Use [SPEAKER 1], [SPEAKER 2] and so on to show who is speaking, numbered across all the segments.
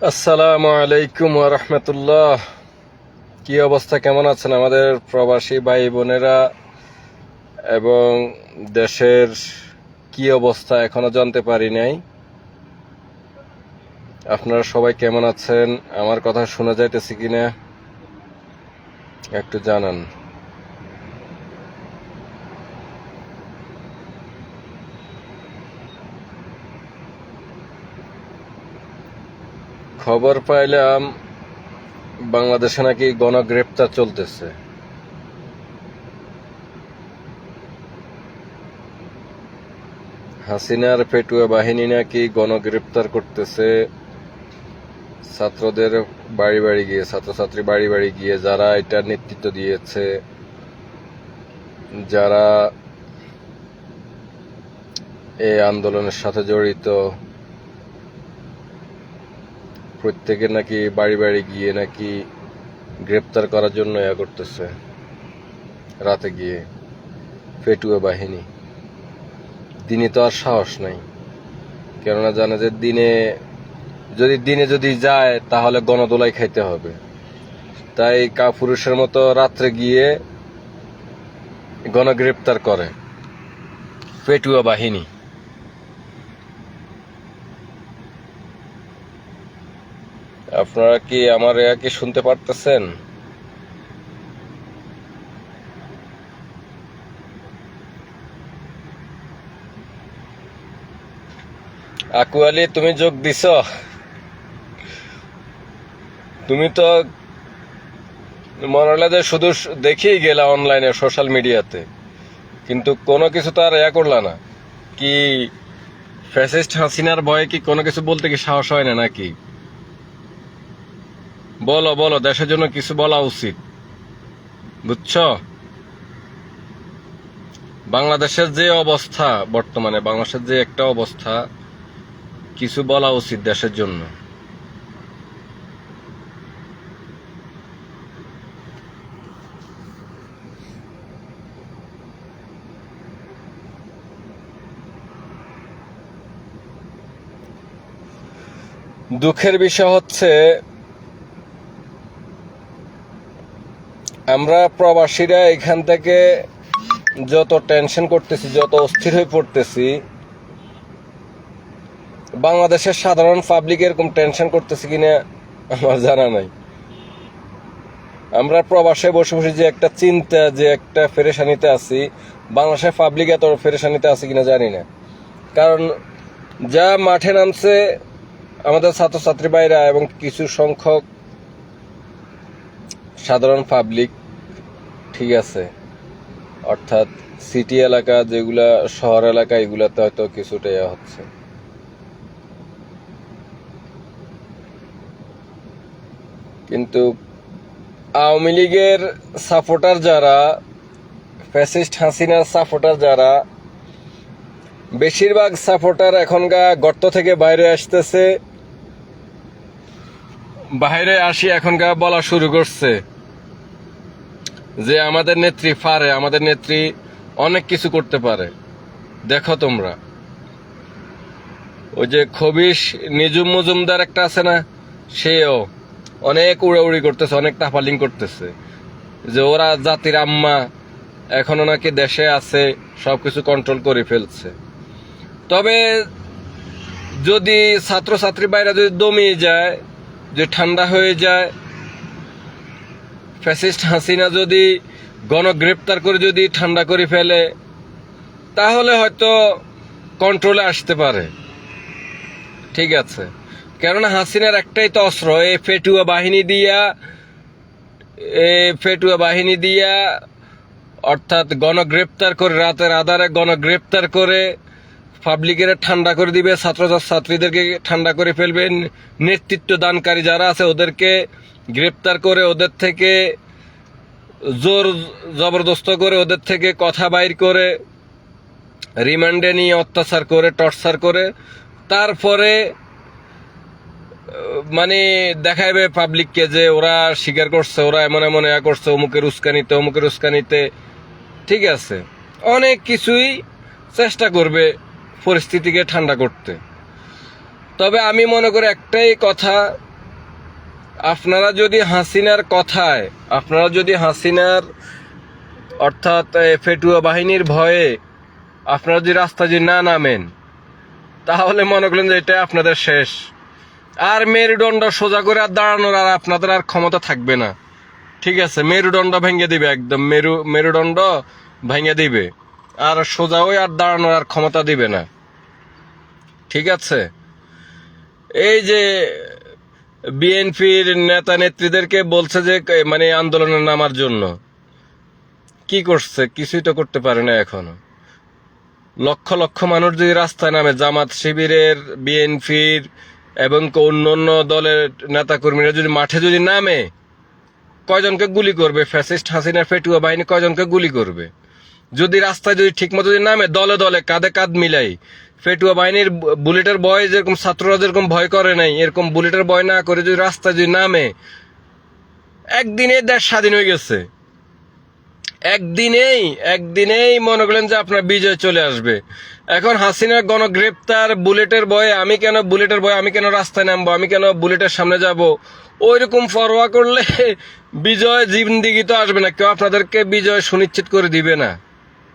[SPEAKER 1] আসসালামু আলাইকুম ওয়া রাহমাতুল্লাহ। কি অবস্থা, কেমন আছেন আমাদের প্রবাসী ভাই বোনেরা এবং দেশের কি অবস্থা এখনো জানতে পারি নাই। আপনারা সবাই কেমন আছেন, আমার কথা শোনা যাইতেছে কিনা একটু জানান। খবর পাইলাম বাংলাদেশে নাকি গণগ্রেপ্তার চলতেছে। হাসিনার পেটুয়া বাহিনী নাকি গণগ্রেপ্তার করতেছে ছাত্রদের বাড়ি বাড়ি গিয়ে, ছাত্রছাত্রী বাড়ি বাড়ি গিয়ে, যারা এটার নেতৃত্ব দিয়েছে, যারা এই আন্দোলনের সাথে জড়িত, প্রত্যেকের নাকি বাড়ি বাড়ি গিয়ে নাকি গ্রেপ্তার করার জন্য করতেছে রাতে গিয়ে পেটুয়া বাহিনী। দিনে তো আর সাহস নাই, কেননা জানে যে দিনে যদি যায় তাহলে গণদোলাই খাইতে হবে। তাই কাপুরুষের মতো রাত্রে গিয়ে গণগ্রেপ্তার করে পেটুয়া বাহিনী। আপনারা কি আমার কি শুনতে পারতেছেন? আকু আলী, তুমি যোগ দিছ? তুমি তো মনে হলো যে শুধু দেখেই গেলা অনলাইনে, সোশ্যাল মিডিয়াতে, কিন্তু কোনো কিছু তো আর করলা না। কি ফ্যাসিস্ট হাসিনার ভয়ে কি কোনো কিছু বলতে কি সাহস হয় না নাকি? বলো বলো, দেশের জন্য কিছু বলা উচিত, বুঝছো? বাংলাদেশের যে অবস্থা বর্তমানে, বাংলাদেশের যে একটা অবস্থা, কিছু বলা উচিত দেশের জন্য। দুঃখের বিষয় হচ্ছে আমরা প্রবাসীরা এখান থেকে যত টেনশন করতেছি, যত অস্থির হয়ে পড়তেছি, বাংলাদেশের সাধারণ পাবলিক এরকম টেনশন করতেছি কিনা আমার জানা নাই। আমরা প্রবাসে বসে বসে যে একটা চিন্তা, যে একটা পেরেশানিতে আছি, বাংলাদেশের পাবলিক এত পেরেশানিতে আছে কিনা জানি না। কারণ যা মাঠে নামছে আমাদের ছাত্রছাত্রী ভাইরা এবং কিছু সংখ্যক সাধারণ পাবলিক, ঠিক আছে, অর্থাৎ সিটি এলাকা, যেগুলা শহর এলাকা, এগুলাতে হয়তো কিছুটা হচ্ছে। কিন্তু আওয়ামী লীগের সাপোর্টার যারা, ফ্যাসিস্ট হাসিনার সাপোর্টার যারা, বেশিরভাগ সাপোর্টার এখনকার গর্ত থেকে বাইরে আসতেছে। বাইরে আসি এখনকার বলা শুরু করছে যে আমাদের নেত্রী পারে, আমাদের নেত্রী অনেক কিছু করতে পারে। দেখো তোমরা, ওই যে খবিশ নিজুম মজুমদার একটা আছে না, সেও অনেক উড়াউড়ি করতেছে, অনেক টাফালিং করতেছে যে ওরা জাতির আম্মা, এখনো নাকি দেশে আছে, সবকিছু কন্ট্রোল করে ফেলছে। তবে যদি ছাত্রছাত্রী বাইরে যদি দমিয়ে যায়, যে ঠান্ডা হয়ে যায়, ফ্যাসিস্ট হাসিনা যদি গণগ্রেপ্তার করে যদি ঠান্ডা করে ফেলে, তাহলে হয়তো কন্ট্রোলে আসতে পারে, ঠিক আছে। কেননা হাসিনার একটাই তো অস্ত্র, এই পেটুয়া বাহিনী দিয়া অর্থাৎ গণগ্রেপ্তার করে, রাতের আধারে গণগ্রেপ্তার করে পাবলিকের ঠান্ডা করে দিবে, ছাত্রছাত্রীদেরকে ঠান্ডা করে ফেলবে, নেতৃত্ব দানকারী যারা আছে ওদেরকে গ্রেপ্তার করে, ওদের থেকে জোর জবরদস্ত করে, ওদের থেকে কথা বাইর করে, রিমান্ডে নিয়ে অত্যাচার করে, টর্চার করে, তারপরে মানে দেখাইবে পাবলিককে যে ওরা স্বীকার করছে, ওরা এমন এমন করছে, অমুকের উস্কানিতে, ঠিক আছে। অনেক কিছুই চেষ্টা করবে পরিস্থিতিকে ঠান্ডা করতে। তবে আমি মনে করি একটাই কথা, আপনারা যদি হাসিনার কথায়, আপনারা যদি হাসিনার অর্থাৎ ফেটুয়া বাহিনীর ভয়ে আপনারা যদি রাস্তা যদি না নামেন, তাহলে মনে করলেন যে এটা আপনাদের শেষ। আর মেরুদণ্ড সোজা করে আর দাঁড়ানোর আর আপনাদের আর ক্ষমতা থাকবে না। ঠিক আছে, মেরুদণ্ড ভেঙে দিবে, একদম মেরুদণ্ড ভেঙে দিবে, আর সোজা হয়ে আর দাঁড়ানোর আর ক্ষমতা দিবে না। ঠিক আছে, এই যে বিএনপির নেতা নেত্রীদেরকে বলছে যে মানে আন্দোলনে নামার জন্য, কি করছে? কিছুই তো করতে পারে না এখনো। লক্ষ লক্ষ মানুষ যদি রাস্তায় নামে, জামাত শিবিরের, বিএনপির এবং অন্যান্য দলের নেতাকর্মীরা যদি মাঠে যদি নামে, কয়জনকে গুলি করবে? ফ্যাসিস্ট হাসিনার ফেটুয়া বাহিনী কয়জনকে গুলি করবে? যদি রাস্তায় যদি ঠিকমতো যদি নামে, দলে দলে কাঁধে কাঁধ মিলাই, ফেটুয়া বাহিনীর বুলেটের ভয় যেরকম ছাত্ররা যেরকম ভয় করে নাই, এরকম বুলেটের ভয় না করে যদি রাস্তায় যদি নামে, একদিনে দেশ স্বাধীন হয়ে গেছে। একদিনেই মনে করলেন যে আপনার বিজয় চলে আসবে। এখন হাসিনার গণগ্রেপ্তার, বুলেটের ভয়ে আমি কেন রাস্তায় নামবো, আমি কেন বুলেটের সামনে যাব, ওই রকম পরোয়া করলে বিজয় জিন্দিগি তো আসবে না। কেউ আপনাদেরকে বিজয় সুনিশ্চিত করে দিবে না।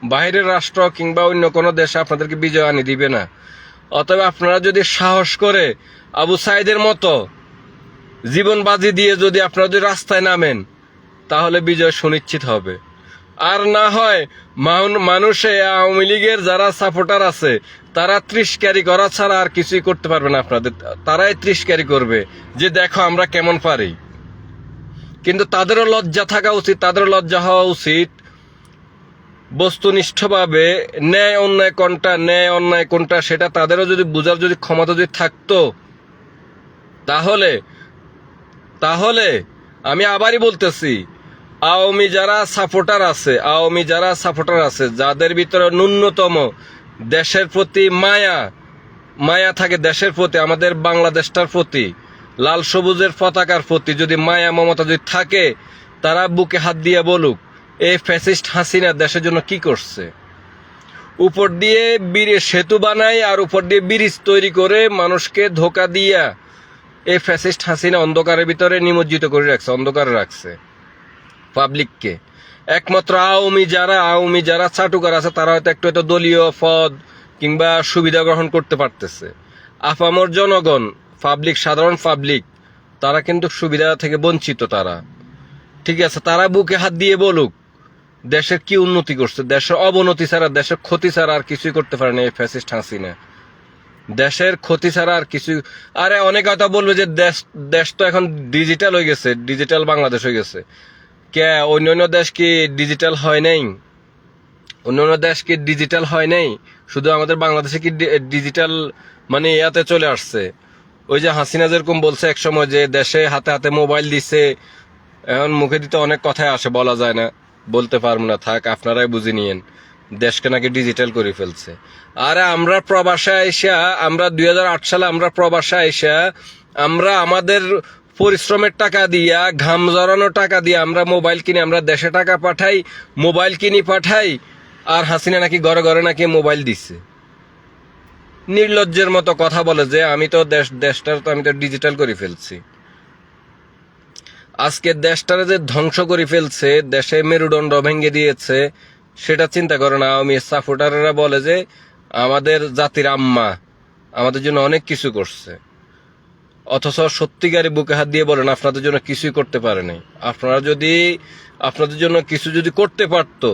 [SPEAKER 1] বাইরের রাষ্ট্র কিংবা অন্য কোনো দেশে আপনাদেরকে বিজয় আনি দিবে না। অতএব আপনারা যদি সাহস করে আবু সাইদের মতো জীবন বাজি দিয়ে যদি আপনারা যদি রাস্তায় নামেন, তাহলে বিজয় সুনিশ্চিত হবে। আর না হয় মানুষে আওয়ামী লীগের যারা সাপোর্টার আছে, তারা 30 ক্যারি করা ছাড়া আর কিছুই করতে পারবে না আপনাদের। তারাই 30 ক্যারি করবে যে দেখো আমরা কেমন পারি। কিন্তু তাদেরও লজ্জা থাকা উচিত, তাদেরও লজ্জা হওয়া উচিত। বস্তুনিষ্ঠভাবে ন্যায় অন্যায় কোনটা সেটা তাদেরও যদি বুঝার যদি ক্ষমতা যদি থাকতো, তাহলে আমি আবারই বলতেছি, আওয়ামী যারা সাপোর্টার আছে, যাদের ভিতরে ন্যূনতম দেশের প্রতি মায়া থাকে, দেশের প্রতি, আমাদের বাংলাদেশটার প্রতি, লাল সবুজের পতাকার প্রতি যদি মায়া মমতা যদি থাকে, তারা বুকে হাত দিয়ে বলুক এই ফ্যাসিস্ট হাসিনা দেশের জন্য কি করছে। উপর দিয়ে সেতু বানায় আর উপর দিয়ে ব্রিজ তৈরি করে মানুষকে ধোকা দিয়া এই ফ্যাসিস্ট হাসিনা অন্ধকারের ভিতরে নিমজ্জিত করে রাখছে পাবলিককে। একমাত্র আওয়ামী যারা চাটুকার আছে, তারা হয়তো একটু দলীয় পদ কিংবা সুবিধা গ্রহণ করতে পারতেছে। আপামর জনগণ, সাধারণ পাবলিক, তারা কিন্তু সুবিধা থেকে বঞ্চিত। তারা ঠিক আছে, তারা বুকে হাত দিয়ে বলুক দেশের কি উন্নতি করছে। দেশের অবনতি ছাড়া, দেশের ক্ষতি ছাড়া আর কিছুই করতে পারে না এই ফ্যাসিস্ট হাসিনা। দেশের ক্ষতি ছাড়া আর কিছু। আরে অনেক কথা বলবে যে দেশ তো এখন ডিজিটাল হয়ে গেছে, ডিজিটাল বাংলাদেশ হয়ে গেছে। কে অন্যান্য দেশ কি ডিজিটাল হয় নাই? শুধু আমাদের বাংলাদেশে কি ডিজিটাল মানে ইয়াতে চলে আসছে? ওই যে হাসিনা যেরকম বলছে এক সময় যে দেশে হাতে হাতে মোবাইল দিছে, এখন মুখে দিতে অনেক কথাই আসে, বলা যায় না, বলতে পারবো না, থাক আপনারাই বুঝে নিয়েন। দেশকে নাকি ডিজিটাল করে ফেলছে। আরে আমরা প্রবাসে আইসা, আমরা 2008 সালে আমরা প্রবাসে আইসা, আমরা আমাদের পরিশ্রমের টাকা দিয়া, ঘাম জড়ানো টাকা দিয়ে আমরা মোবাইল কিনি, আমরা দেশে টাকা পাঠাই, মোবাইল কিনি পাঠাই, আর হাসিনা নাকি ঘরে ঘরে নাকি মোবাইল দিচ্ছে। নির্লজ্জের মতো কথা বলে যে আমি তো দেশটার তো আমি তো ডিজিটাল করে ফেলছি। আজকে দেশটারে যে ধ্বংস করে ফেলছে, দেশে মেরুদণ্ড ভেঙে দিয়েছে, সেটা চিন্তা করে না। আওয়ামী সাপোর্টাররা বলে যে আমাদের জাতির আম্মা আমাদের জন্য অনেক কিছু করছে, অথচ সত্যিকারই বুকে হাত দিয়ে বলেন আপনাদের জন্য কিছুই করতে পারে নাই। আপনাদের জন্য কিছু যদি করতে পারতো,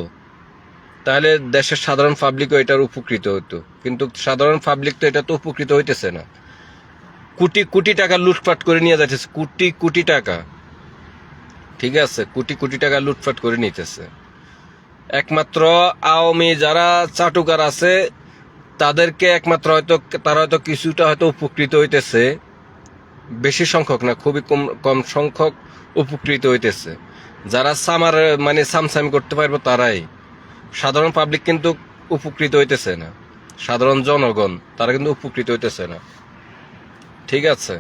[SPEAKER 1] তাহলে দেশের সাধারণ পাবলিকও এটার উপকৃত হতো। কিন্তু সাধারণ পাবলিক তো এটা তো উপকৃত হইতেছে না। কোটি কোটি টাকা লুটপাট করে নিয়ে যাচ্ছে, কোটি কোটি টাকা। ঠিক আছে, কোটি কোটি টাকা লুটপাট করে নিতেছে। একমাত্র আওয়ামী যারা চাটুকার আছে, তাদেরকে একমাত্র তারা হয়তো কিছুটা হয়তো উপকৃত হইতেছে, বেশি সংখ্যক না, খুবই কম সংখ্যক উপকৃত হইতেছে। যারা সামসামি করতে পারবে তারাই। সাধারণ পাবলিক কিন্তু উপকৃত হইতেছে না, সাধারণ জনগণ তারা কিন্তু উপকৃত হইতেছে না। ঠিক আছে,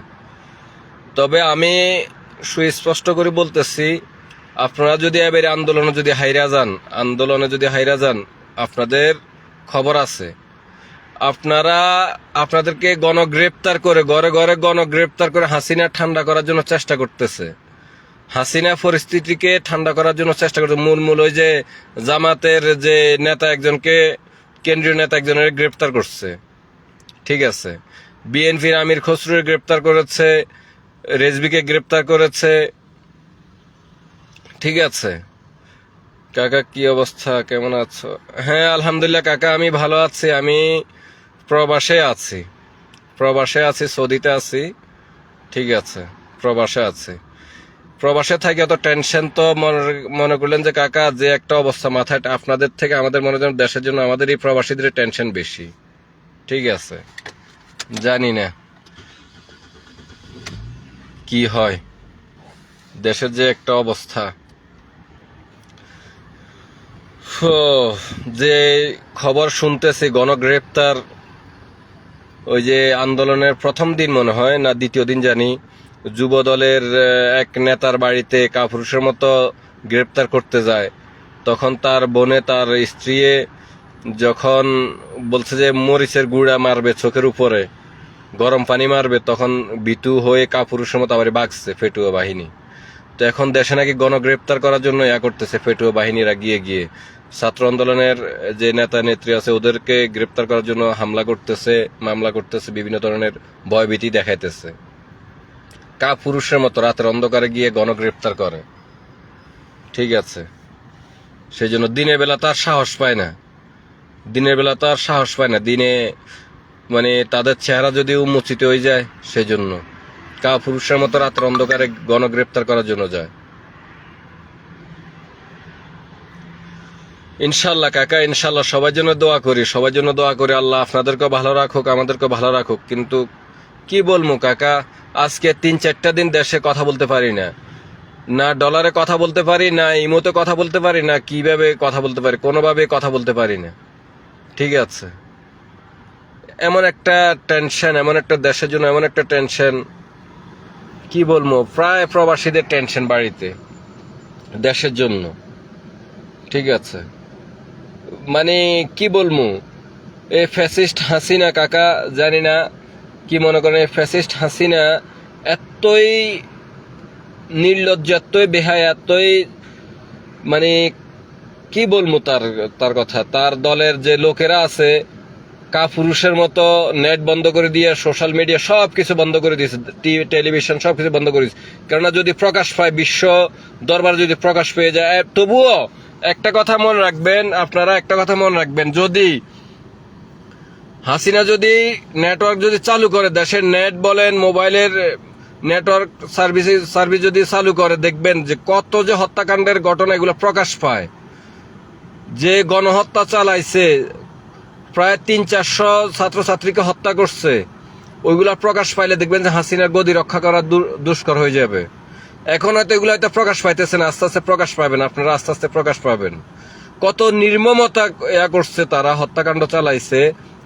[SPEAKER 1] তবে আমি সুস্পষ্ট করে বলতেছি, আপনারা যদি এবারে আন্দোলনে যদি হাইরা যান, আপনাদের খবর আছে। আপনারা আপনাদেরকে গণগ্রেপ্তার করে ঘরে ঘরে গণগ্রেপ্তার করে হাসিনা ঠান্ডা করার জন্য চেষ্টা করতেছে। হাসিনা পরিস্থিতিকে ঠান্ডা করার জন্য চেষ্টা করছে। মূল ওই যে জামাতের যে নেতা একজনকে, কেন্দ্রীয় নেতা একজনের গ্রেপ্তার করছে, ঠিক আছে। বিএনপির আমির খসরুর গ্রেপ্তার করেছে, রেজবিকে গ্রেপ্তার করেছে, ঠিক আছে। কাকা কি অবস্থা, কেমন আছো? হ্যাঁ আলহামদুলিল্লাহ কাকা, আমি ভালো আছি। আমি প্রবাসে আছি, সৌদিতে আছি, ঠিক আছে, প্রবাসে আছি। প্রবাসে থাকি অত টেনশন তো মনে করলেন যে কাকা যে একটা অবস্থা মাথায়, আপনাদের থেকে আমাদের মনে হয় দেশের জন্য আমাদের এই প্রবাসীদের টেনশন বেশি, ঠিক আছে। জানি না কি হয়, দেশের যে একটা অবস্থা। যে খবর শুনতেছি গণগ্রেপ্তার, ওই যে আন্দোলনের প্রথম দিন মনে হয় না দ্বিতীয় দিন জানি, যুব দলের এক নেতার বাড়িতে কাপুরুষের মতো গ্রেপ্তার করতে যায়, তখন তার বোনে তার স্ত্রী যখন বলছে যে মরিচের গুঁড়া মারবে চোখের উপরে, গরম পানি মারবে, তখন ভীতু হয়ে কাপুরুষের মতো আবার বাগছে ফেটুয়া বাহিনী। তো এখন দেশে নাকি গণগ্রেপ্তার করার জন্য করতেছে ফেটুয়া বাহিনীরা, গিয়ে ছাত্র আন্দোলনের যে নেতা নেত্রী আছে ওদেরকে গ্রেপ্তার করার জন্য হামলা করতেছে, মামলা করতেছে, বিভিন্ন ধরনের ভয়ভীতি দেখাইতেছে। কাপুরুষের মতো রাতের অন্ধকারে গিয়ে গণগ্রেপ্তার করে, ঠিক আছে। সেই জন্য দিনের বেলা তার সাহস পায় না, দিনে মানে তাদের চেহারা যদি উন্মোচিত হয়ে যায়, সেজন্য কাপুরুষের মতো রাতের অন্ধকারে গণগ্রেপ্তার করার জন্য যায়। ইনশাল্লাহ কাকা, ইনশাল্লাহ সবার জন্য দোয়া করি, আল্লাহ আপনাদেরকেও ভালো রাখুক, আমাদেরকেও ভালো রাখুক। কিন্তু কি বলবো কাকা, আজকে 3-4টা দিন দেশে কথা বলতে পারি না, না ডলারে কথা বলতে পারি, না ইমোতে কথা বলতে পারি, না কিভাবে কথা বলতে পারি, কোনোভাবে কথা বলতে পারি না, ঠিক আছে। এমন একটা টেনশন, এমন একটা দেশের জন্য এমন একটা টেনশন, কি বলবো, প্রায় প্রবাসীদের টেনশন বাড়িতে দেশের জন্য, ঠিক আছে। মানে কি বলবো, এই ফ্যাসিস্ট হাসিনা কাকা, জানি না কি মনে করেন, এই ফ্যাসিস্ট হাসিনা এতই নির্লজ্জ, এতই বেহায়া, এতই মানে কি বলবো তার কথা। তার দলের যে লোকেরা আছে কাপুরুষের মতো নেট বন্ধ করে দিয়ে, সোশ্যাল মিডিয়া সবকিছু বন্ধ করে দিয়েছে, টেলিভিশন সবকিছু বন্ধ করে দিয়েছে। কেননা যদি প্রকাশ পায়, বিশ্ব দরবার যদি প্রকাশ পেয়ে যায়, তবুও একটা কথা মনে রাখবেন, আপনারা একটা কথা মনে রাখবেন, যদি হাসিনা যদি নেটওয়ার্ক যদি চালু করে, দেশের নেট বলেন, মোবাইলের নেটওয়ার্ক সার্ভিস যদি চালু করে, দেখবেন যে কত যে হত্যাকাণ্ডের ঘটনা এগুলো প্রকাশ পায়। যে গণহত্যা চালাইছে, প্রায় 300-400 ছাত্রছাত্রীকে হত্যা করছে, ওইগুলা প্রকাশ পাইলে দেখবেন যে হাসিনার গদি রক্ষা করা দুষ্কর হয়ে যাবে। এখন হয়তো এগুলো হয়তো প্রকাশ পাইতেছে না, আস্তে আস্তে প্রকাশ পাবেন, আপনারা আস্তে আস্তে প্রকাশ পাবেন। কত নির্মমতা করছে তারা, হত্যাকাণ্ড চালাইছে,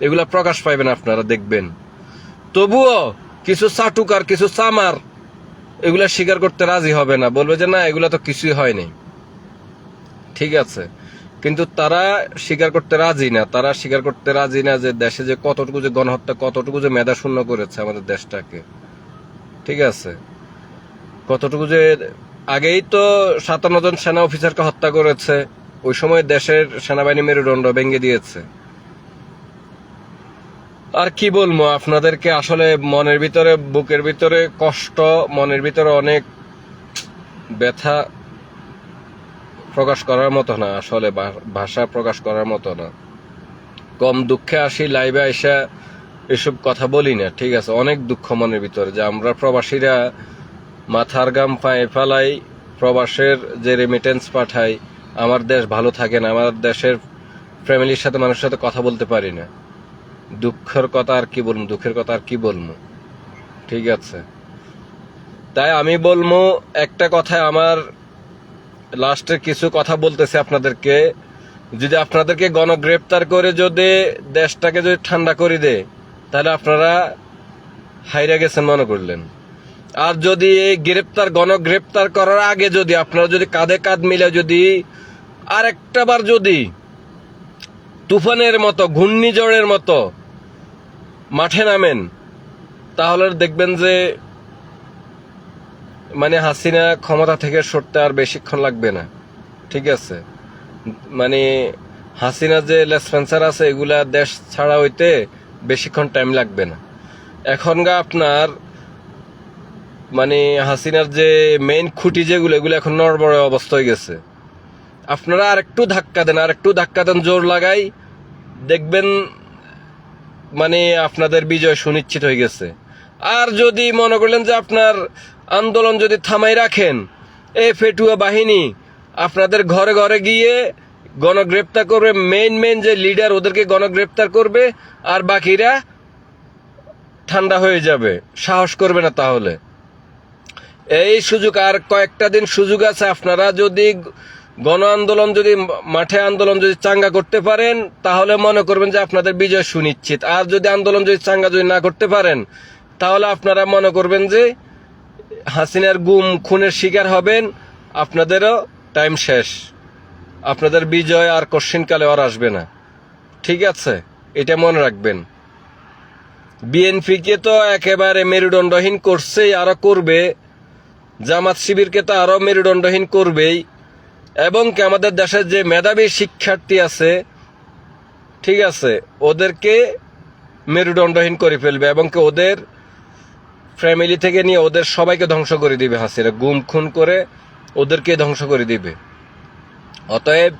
[SPEAKER 1] এগুলা প্রকাশ পাইবেন, আপনারা দেখবেন। তবুও কিছু চাটুকার, কিছু চামার এগুলা স্বীকার করতে রাজি হবে না, বলবে যে না এগুলা তো কিছুই হয়নি, ঠিক আছে। কিন্তু তারা স্বীকার করতে রাজি না যে দেশে যে কতটুকু যে গণহত্যা, কতটুকু যে মেধা শূন্য করেছে আমাদের দেশটাকে, ঠিক আছে। কতটুকু যে আগেই তো 57 জন সেনা অফিসারকে হত্যা করেছে, ওই সময় দেশের সেনাবাহিনী মেরুদণ্ড ভেঙে দিয়েছে। আর কি বলবো আপনাদেরকে, আসলে মনের ভিতরে, বুকের ভিতরে কষ্ট, মনের ভিতরে অনেক ব্যথা প্রকাশ করার মতো না, আসলে ভাষা প্রকাশ করার মতো না। কম দুঃখে আসি লাইভে আইসা এসব কথা বলি না, ঠিক আছে। অনেক দুঃখ মনের ভিতরে, যে আমরা প্রবাসীরা মাথার গাম পায়ে ফেলাই, প্রবাসের যে রেমিটেন্স পাঠাই, আমার দেশ ভালো থাকে না, আমার দেশের ফ্যামিলির সাথে, মানুষের সাথে কথা বলতে পারি না। দুঃখের কথা আর কি বলবো, ঠিক আছে। তাই আমি বলবো একটা কথায়, আমার লাস্টের কিছু কথা বলতেছি আপনাদেরকে, যদি আপনাদেরকে গণগ্রেপ্তার করে যদি দেশটাকে যদি ঠান্ডা করে দেয়, তাহলে আপনারা হাইরা গেছেন মনে করলেন। আর যদি এই গণগ্রেপ্তার করার আগে যদি আপনারা যদি কাঁধে কাঁধ মিলে যদি আর একটা বার যদি তুফানের মতো, ঘূর্ণিঝড়ের মতো মাঠে নামেন, তাহলে দেখবেন যে মানে হাসিনা ক্ষমতা থেকে সরতে আর বেশিক্ষণ লাগবে না। ঠিক আছে, মানে হাসিনা যে লেসপেন্সার আছে এগুলা দেশ ছাড়া হইতে বেশিক্ষণ টাইম লাগবে না। এখনগা আপনার মানে হাসিনার যে মেইন খুঁটি যেগুলো এগুলো এখন নড়বড়ে অবস্থা হয়ে গেছে। আপনারা আরেকটু ধাক্কা দেন জোর লাগাই, দেখবেন মানে আপনাদের বিজয় সুনিশ্চিত হয়ে গেছে। আর যদি মনে করলেন যে আপনার আন্দোলন যদি থামাই রাখেন, এই ফেটুয়া বাহিনী আপনাদের ঘরে ঘরে গিয়ে গণগ্রেপ্তার করবে, মেইন যে লিডার ওদেরকে গণগ্রেপ্তার করবে, আর বাকিরা ঠান্ডা হয়ে যাবে, সাহস করবে না। তাহলে এই সুযোগ আর কয়েকটা দিন সুযোগ আছে। আপনারা যদি গণ আন্দোলন যদি মাঠে আন্দোলন যদি চাঙ্গা করতে পারেন, তাহলে মনে করবেন যে আপনাদের বিজয় সুনিশ্চিত। আর যদি আন্দোলন যদি চাঙ্গা যদি না করতে পারেন, তাহলে আপনারা মনে করবেন যে হাসিনার গুম খুনের শিকার হবেন, আপনাদেরও টাইম শেষ, আপনাদের বিজয় আর কোশ্চিনকালে আর আসবে না। ঠিক আছে, এটা মনে রাখবেন। বিএনপিকে তো একেবারে মেরুদণ্ডহীন করছেই, আরো করবে। জামাত শিবিরকে তো আরো মেরুদণ্ডহীন করবেই, এবং কি আমাদের দেশের যে মেধাবী শিক্ষার্থী আছে, ঠিক আছে, ওদেরকে মেরুদণ্ডহীন করে ফেলবে, এবং কি ওদের ফ্যামিলি থেকে নিয়ে ওদের সবাইকে ধ্বংস করে দিবে হাসিনা, গুম খুন করে ওদেরকে ধ্বংস করে দিবে। অতএব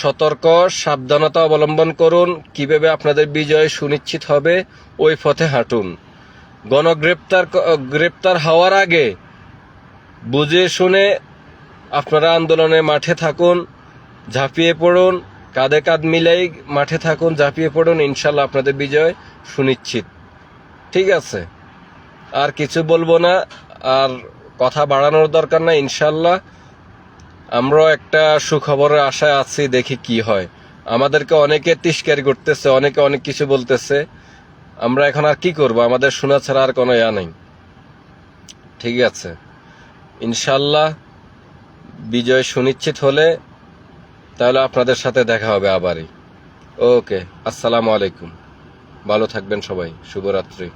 [SPEAKER 1] সতর্ক, সাবধানতা অবলম্বন করুন। কিভাবে আপনাদের বিজয় সুনিশ্চিত হবে ওই পথে হাঁটুন। গ্রেপ্তার হওয়ার আগে বুঝে শুনে আপনারা আন্দোলনে মাঠে থাকুন, ঝাঁপিয়ে পড়ুন, কাঁধে কাঁধ মিলাই মাঠে থাকুন, ঝাঁপিয়ে পড়ুন। ইনশাল্লাহ আপনাদের বিজয় সুনিশ্চিত। ঠিক আছে, আর কিছু বলবো না, আর কথা বাড়ানোর দরকার না। ইনশাল্লাহ আমরাও একটা সুখবরের আশায় আছি, দেখি কি হয়। আমাদেরকে অনেকে তিরস্কার করতেছে, অনেকে অনেক কিছু বলতেছে। আমরা এখন আর কি করব, আমাদের শোনা ছাড়া আর কোনো ইয়া নেই। ঠিক আছে, ইনশাল্লাহ বিজয় সুনিশ্চিত হলে তাহলে আপনাদের সাথে দেখা হবে আবারই। ওকে, আসসালামু আলাইকুম, ভালো থাকবেন সবাই, শুভরাত্রি।